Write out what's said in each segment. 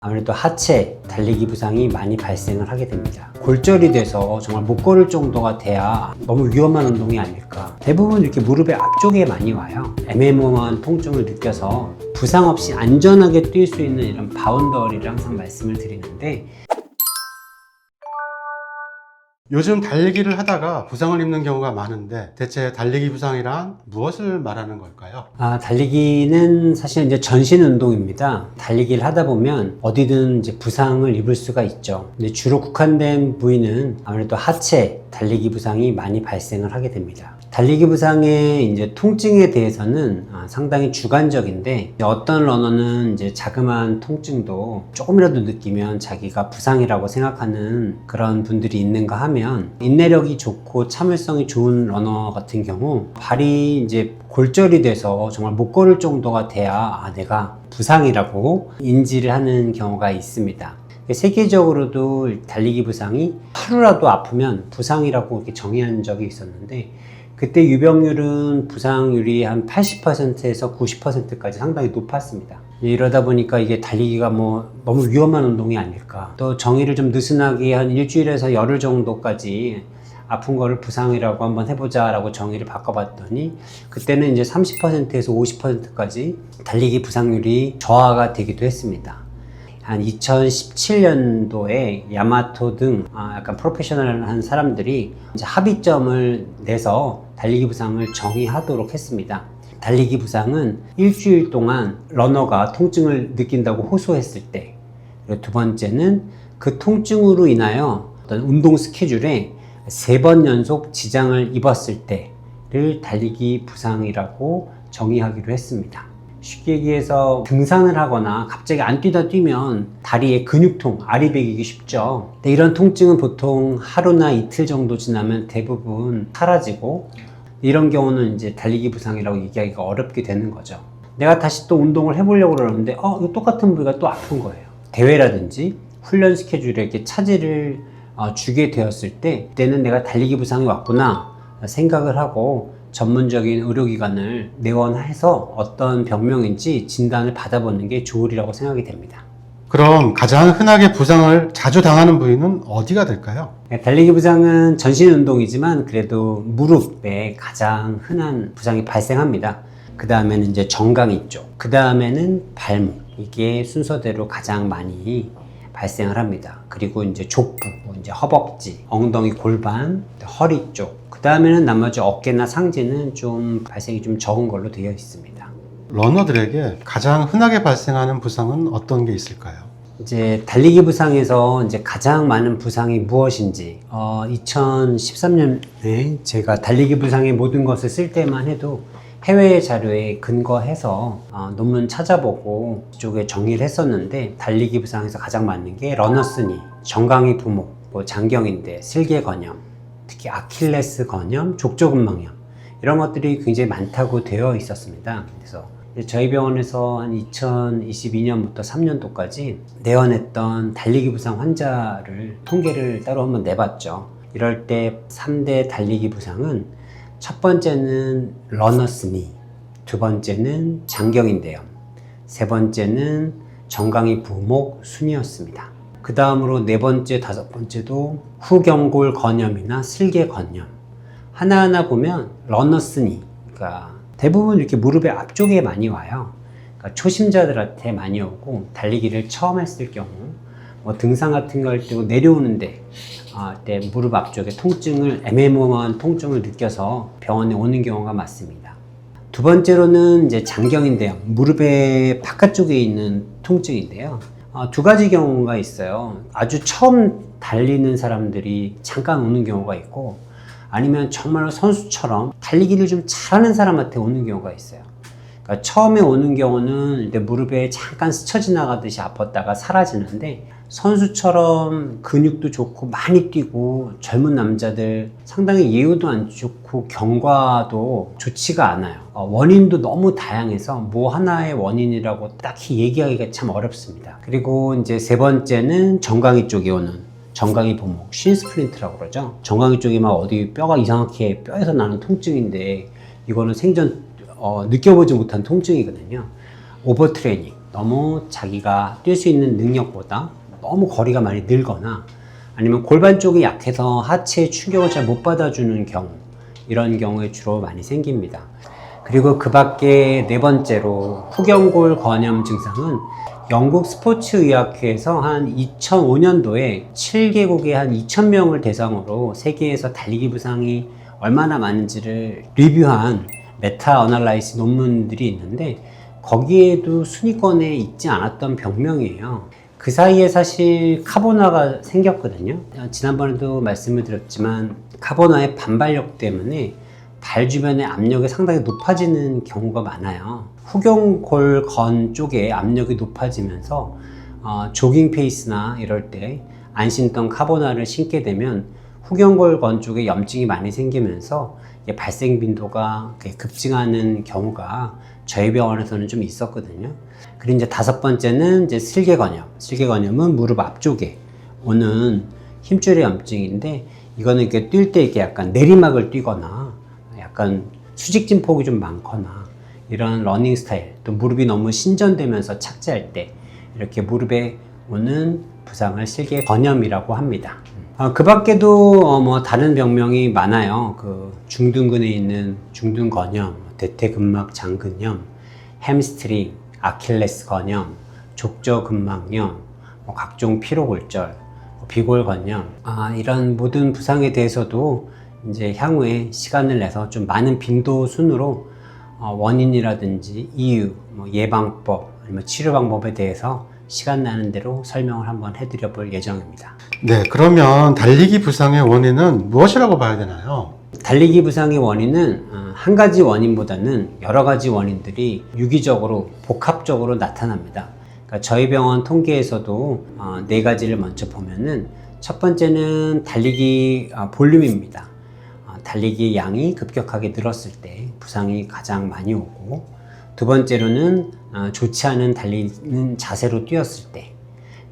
아무래도 하체, 달리기 부상이 많이 발생을 하게 됩니다. 골절이 돼서 정말 못 걸을 정도가 돼야 너무 위험한 운동이 아닐까. 대부분 이렇게 무릎의 앞쪽에 많이 와요. 애매모호한 통증을 느껴서 부상 없이 안전하게 뛸 수 있는 이런 바운더리를 항상 말씀을 드리는데, 요즘 달리기를 하다가 부상을 입는 경우가 많은데 대체 달리기 부상이란 무엇을 말하는 걸까요? 달리기는 사실 이제 전신 운동입니다. 달리기를 하다 보면 어디든 이제 부상을 입을 수가 있죠. 근데 주로 국한된 부위는 아무래도 하체, 달리기 부상이 많이 발생을 하게 됩니다. 달리기 부상의 이제 통증에 대해서는 상당히 주관적인데, 어떤 러너는 이제 자그마한 통증도 조금이라도 느끼면 자기가 부상이라고 생각하는 그런 분들이 있는가 하면, 인내력이 좋고 참을성이 좋은 러너 같은 경우 발이 이제 골절이 돼서 정말 못 걸을 정도가 돼야 내가 부상이라고 인지를 하는 경우가 있습니다. 세계적으로도 달리기 부상이 하루라도 아프면 부상이라고 이렇게 정의한 적이 있었는데, 그때 유병률은 부상률이 한 80%에서 90%까지 상당히 높았습니다. 이러다 보니까 이게 달리기가 너무 위험한 운동이 아닐까. 또 정의를 좀 느슨하게 한 일주일에서 열흘 정도까지 아픈 거를 부상이라고 한번 해보자 라고 정의를 바꿔봤더니, 그때는 이제 30%에서 50%까지 달리기 부상률이 저하가 되기도 했습니다. 한 2017년도에 야마토 등 약간 프로페셔널한 사람들이 이제 합의점을 내서 달리기 부상을 정의하도록 했습니다. 달리기 부상은 일주일 동안 러너가 통증을 느낀다고 호소했을 때, 그리고 두 번째는 그 통증으로 인하여 어떤 운동 스케줄에 3번 연속 지장을 입었을 때를 달리기 부상이라고 정의하기로 했습니다. 쉽게 얘기해서 등산을 하거나 갑자기 안 뛰다 뛰면 다리에 근육통, 아리배기기 쉽죠. 근데 이런 통증은 보통 하루나 이틀 정도 지나면 대부분 사라지고, 이런 경우는 이제 달리기 부상이라고 얘기하기가 어렵게 되는 거죠. 내가 다시 또 운동을 해보려고 그러는데 이거 똑같은 부위가 또 아픈 거예요. 대회라든지 훈련 스케줄에 이렇게 차질을 주게 되었을 때, 그때는 내가 달리기 부상이 왔구나 생각을 하고 전문적인 의료기관을 내원해서 어떤 병명인지 진단을 받아보는 게 좋으리라고 생각이 됩니다. 그럼 가장 흔하게 부상을 자주 당하는 부위는 어디가 될까요? 달리기 부상은 전신 운동이지만 그래도 무릎에 가장 흔한 부상이 발생합니다. 그 다음에는 이제 정강이 쪽, 그 다음에는 발목, 이게 순서대로 가장 많이 발생을 합니다. 그리고 이제 족부, 이제 허벅지, 엉덩이, 골반, 허리 쪽, 그 다음에는 나머지 어깨나 상체는 좀 발생이 좀 적은 걸로 되어 있습니다. 러너들에게 가장 흔하게 발생하는 부상은 어떤 게 있을까요? 이제 달리기 부상에서 이제 가장 많은 부상이 무엇인지, 2013년에 제가 달리기 부상의 모든 것을 쓸 때만 해도 해외 자료에 근거해서 논문 찾아보고 이쪽에 정의를 했었는데, 달리기 부상에서 가장 많은 게 러너스니, 정강이 부목, 장경인대, 슬개건염, 특히 아킬레스 건염, 족저근막염, 이런 것들이 굉장히 많다고 되어 있었습니다. 그래서 저희 병원에서 한 2022년부터 3년도까지 내원했던 달리기 부상 환자를 통계를 따로 한번 내봤죠. 이럴 때 3대 달리기 부상은, 첫 번째는 러너스니, 두 번째는 장경인대염, 세 번째는 정강이 부목 순이었습니다. 그 다음으로 네 번째, 다섯 번째도 후경골 건염이나 슬개 건염. 하나하나 보면 러너스니, 그러니까 대부분 이렇게 무릎의 앞쪽에 많이 와요. 그러니까 초심자들한테 많이 오고, 달리기를 처음 했을 경우, 등산 같은 거 할 때 내려오는데 때 무릎 앞쪽에 통증을, 애매모호한 통증을 느껴서 병원에 오는 경우가 많습니다. 두 번째로는 이제 장경인대염, 무릎의 바깥쪽에 있는 통증인데요. 두 가지 경우가 있어요. 아주 처음 달리는 사람들이 잠깐 오는 경우가 있고, 아니면 정말 선수처럼 달리기를 좀 잘하는 사람한테 오는 경우가 있어요. 그러니까 처음에 오는 경우는 이제 무릎에 잠깐 스쳐 지나가듯이 아팠다가 사라지는데, 선수처럼 근육도 좋고 많이 뛰고 젊은 남자들 상당히 예후도 안 좋고 경과도 좋지가 않아요. 원인도 너무 다양해서 하나의 원인이라고 딱히 얘기하기가 참 어렵습니다. 그리고 이제 세 번째는 정강이 쪽에 오는 정강이 부목, 쉰스플린트라고 그러죠. 정강이 쪽에 막 어디 뼈가 이상하게 뼈에서 나는 통증인데, 이거는 생전 느껴보지 못한 통증이거든요. 오버트레이닝, 너무 자기가 뛸 수 있는 능력보다 너무 거리가 많이 늘거나 아니면 골반 쪽이 약해서 하체에 충격을 잘 못 받아주는 경우, 이런 경우에 주로 많이 생깁니다. 그리고 그 밖에 네 번째로 후경골 건염 증상은 영국 스포츠의학회에서 한 2005년도에 7개국의 한 2,000명을 대상으로 세계에서 달리기 부상이 얼마나 많은지를 리뷰한 메타 어널라이시 논문들이 있는데 거기에도 순위권에 있지 않았던 병명이에요. 그 사이에 사실 카보나가 생겼거든요. 지난번에도 말씀을 드렸지만 카보나의 반발력 때문에 발 주변의 압력이 상당히 높아지는 경우가 많아요. 후경골건 쪽에 압력이 높아지면서 조깅 페이스나 이럴 때 안 신던 카보나를 신게 되면 후경골건 쪽에 염증이 많이 생기면서 발생 빈도가 급증하는 경우가 저희 병원에서는 좀 있었거든요. 그리고 이제 다섯 번째는 이제 슬개건염. 슬개건염은 무릎 앞쪽에 오는 힘줄의 염증인데 이거는 이렇게 뛸 때 이렇게 약간 내리막을 뛰거나 약간 수직진 폭이 좀 많거나 이런 러닝 스타일, 또 무릎이 너무 신전되면서 착지할 때 이렇게 무릎에 오는 부상을 슬개건염이라고 합니다. 그 밖에도 뭐 다른 병명이 많아요. 그 중둔근에 있는 중둔건염, 대퇴근막 장근염, 햄스트링, 아킬레스 건염, 족저근막염, 각종 피로골절, 비골건염, 이런 모든 부상에 대해서도 이제 향후에 시간을 내서 좀 많은 빈도 순으로 원인이라든지 이유, 예방법, 아니면 치료 방법에 대해서 시간 나는 대로 설명을 한번 해드려 볼 예정입니다. 네, 그러면 달리기 부상의 원인은 무엇이라고 봐야 되나요? 달리기 부상의 원인은 한 가지 원인보다는 여러 가지 원인들이 유기적으로 복합적으로 나타납니다. 그러니까 저희 병원 통계에서도 네 가지를 먼저 보면은 첫 번째는 달리기 볼륨입니다. 달리기 양이 급격하게 늘었을 때 부상이 가장 많이 오고, 두 번째로는 좋지 않은 달리는 자세로 뛰었을 때,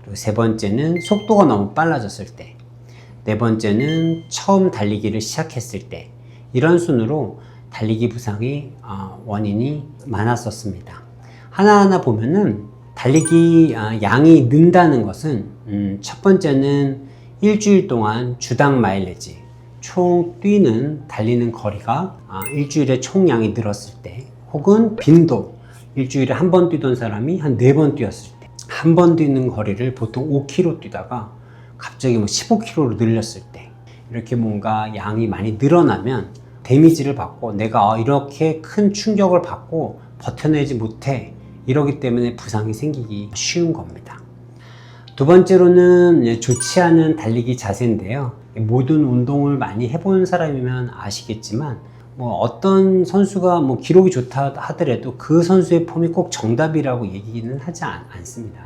그리고 세 번째는 속도가 너무 빨라졌을 때, 네 번째는 처음 달리기를 시작했을 때, 이런 순으로 달리기 부상의 원인이 많았었습니다. 하나하나 보면은 달리기 양이 는다는 것은 첫 번째는 일주일 동안 주당 마일리지, 총 뛰는 달리는 거리가 일주일에 총량이 늘었을 때, 혹은 빈도, 일주일에 한 번 뛰던 사람이 한 4번 뛰었을 때, 한 번 뛰는 거리를 보통 5km 뛰다가 갑자기 15km로 늘렸을 때, 이렇게 뭔가 양이 많이 늘어나면 데미지를 받고 내가 이렇게 큰 충격을 받고 버텨내지 못해, 이러기 때문에 부상이 생기기 쉬운 겁니다. 두 번째로는 좋지 않은 달리기 자세인데요. 모든 운동을 많이 해본 사람이면 아시겠지만 어떤 선수가 기록이 좋다 하더라도 그 선수의 폼이 꼭 정답이라고 얘기는 하지 않습니다.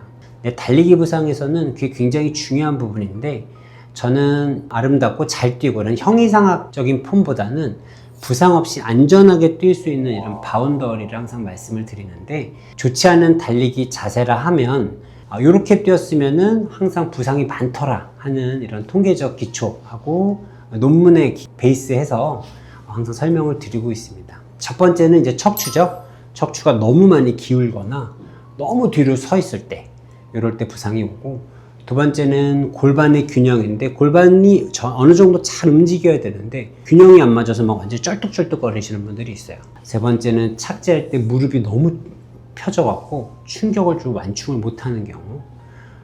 달리기 부상에서는 그게 굉장히 중요한 부분인데, 저는 아름답고 잘 뛰고 이런 형이상학적인 폼보다는 부상 없이 안전하게 뛸 수 있는 이런 바운더리를 항상 말씀을 드리는데, 좋지 않은 달리기 자세라 하면 이렇게 뛰었으면은 항상 부상이 많더라 하는 이런 통계적 기초하고 논문에 베이스해서 항상 설명을 드리고 있습니다. 첫 번째는 이제 척추죠. 척추가 너무 많이 기울거나 너무 뒤로 서 있을 때, 이럴 때 부상이 오고, 두 번째는 골반의 균형인데, 골반이 어느 정도 잘 움직여야 되는데 균형이 안 맞아서 완전 쩔뚝쩔뚝 거리시는 분들이 있어요. 세 번째는 착지할 때 무릎이 너무 펴져갖고 충격을 주고 완충을 못하는 경우.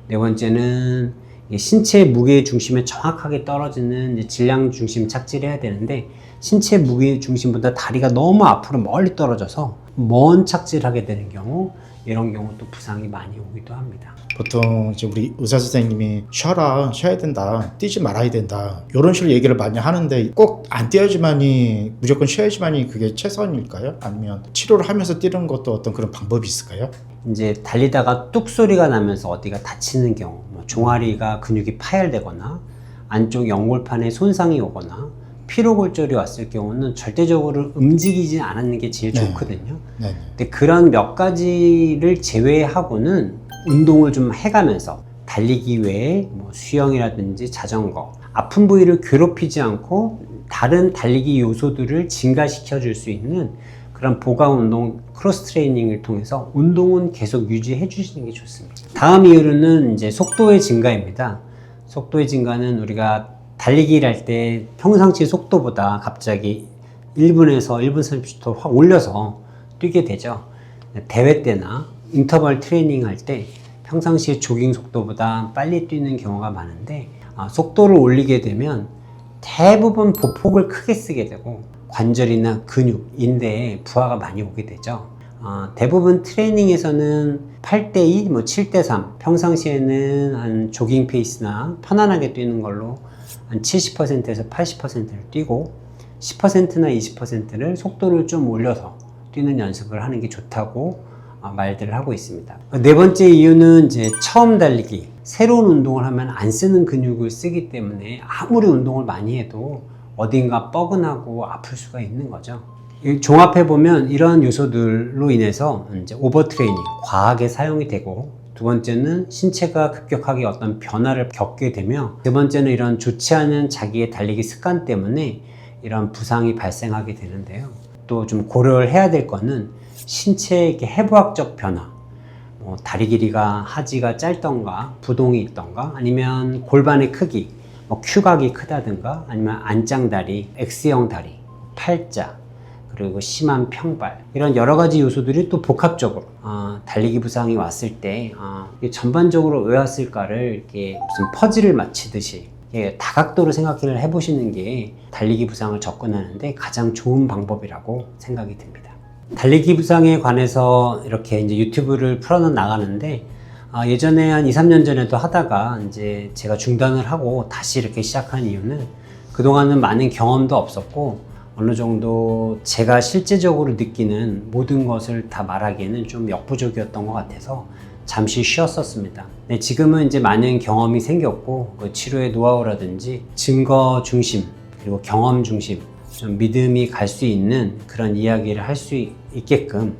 네 번째는 신체 무게 중심에 정확하게 떨어지는 질량 중심 착지를 해야 되는데, 신체 무게 중심보다 다리가 너무 앞으로 멀리 떨어져서 먼 착지를 하게 되는 경우, 이런 경우 또 부상이 많이 오기도 합니다. 보통 이제 우리 의사 선생님이 쉬어야 된다, 뛰지 말아야 된다, 이런 식으로 얘기를 많이 하는데, 꼭 안 뛰어야지만이, 무조건 쉬어야지만이 그게 최선일까요? 아니면 치료를 하면서 뛰는 것도 어떤 그런 방법이 있을까요? 이제 달리다가 뚝 소리가 나면서 어디가 다치는 경우, 종아리가 근육이 파열되거나 안쪽 연골판에 손상이 오거나 피로골절이 왔을 경우는 절대적으로 움직이지 않는 게 제일 좋거든요. 네. 근데 그런 몇 가지를 제외하고는 운동을 좀 해가면서 달리기 외에 수영이라든지 자전거, 아픈 부위를 괴롭히지 않고 다른 달리기 요소들을 증가시켜 줄 수 있는 그런 보강 운동, 크로스 트레이닝을 통해서 운동은 계속 유지해 주시는 게 좋습니다. 다음 이유로는 이제 속도의 증가입니다. 속도의 증가는 우리가 달리기를 할 때 평상시 속도보다 갑자기 1분에서 1분 30초 확 올려서 뛰게 되죠. 대회 때나 인터벌 트레이닝 할 때 평상시 조깅 속도보다 빨리 뛰는 경우가 많은데 속도를 올리게 되면 대부분 보폭을 크게 쓰게 되고 관절이나 근육, 인대에 부하가 많이 오게 되죠. 대부분 트레이닝에서는 8대2, 7대3 평상시에는 한 조깅 페이스나 편안하게 뛰는 걸로 한 70%에서 80%를 뛰고 10%나 20%를 속도를 좀 올려서 뛰는 연습을 하는 게 좋다고 말들을 하고 있습니다. 네 번째 이유는 이제 처음 달리기, 새로운 운동을 하면 안 쓰는 근육을 쓰기 때문에 아무리 운동을 많이 해도 어딘가 뻐근하고 아플 수가 있는 거죠. 종합해 보면 이러한 요소들로 인해서 이제 오버트레이닝, 과하게 사용이 되고, 두 번째는 신체가 급격하게 어떤 변화를 겪게 되며, 세 번째는 이런 좋지 않은 자기의 달리기 습관 때문에 이런 부상이 발생하게 되는데요. 또 좀 고려를 해야 될 거는 신체의 해부학적 변화, 다리 길이가 하지가 짧던가 부동이 있던가 아니면 골반의 크기, 큐각이 크다든가 아니면 안짱다리, X형 다리, 팔자, 그리고 심한 평발, 이런 여러 가지 요소들이 또 복합적으로 달리기 부상이 왔을 때 전반적으로 왜 왔을까를 이렇게 무슨 퍼즐을 맞히듯이 다각도로 생각을 해보시는 게 달리기 부상을 접근하는데 가장 좋은 방법이라고 생각이 듭니다. 달리기 부상에 관해서 이렇게 이제 유튜브를 풀어 나가는데 예전에 한 2, 3년 전에도 하다가 이제 제가 중단을 하고 다시 이렇게 시작한 이유는 그동안은 많은 경험도 없었고 어느 정도 제가 실제적으로 느끼는 모든 것을 다 말하기에는 좀 역부족이었던 것 같아서 잠시 쉬었었습니다. 네, 지금은 이제 많은 경험이 생겼고 치료의 노하우라든지 증거 중심 그리고 경험 중심 좀 믿음이 갈 수 있는 그런 이야기를 할 수 있게끔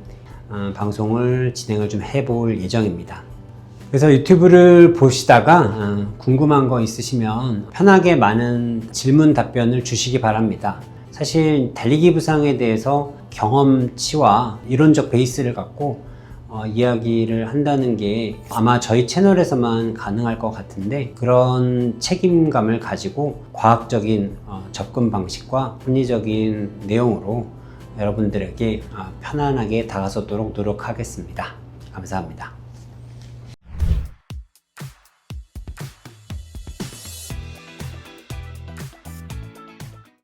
방송을 진행을 좀 해볼 예정입니다. 그래서 유튜브를 보시다가 궁금한 거 있으시면 편하게 많은 질문 답변을 주시기 바랍니다. 사실 달리기 부상에 대해서 경험치와 이론적 베이스를 갖고 이야기를 한다는 게 아마 저희 채널에서만 가능할 것 같은데, 그런 책임감을 가지고 과학적인 접근 방식과 합리적인 내용으로 여러분들에게 편안하게 다가서도록 노력하겠습니다. 감사합니다.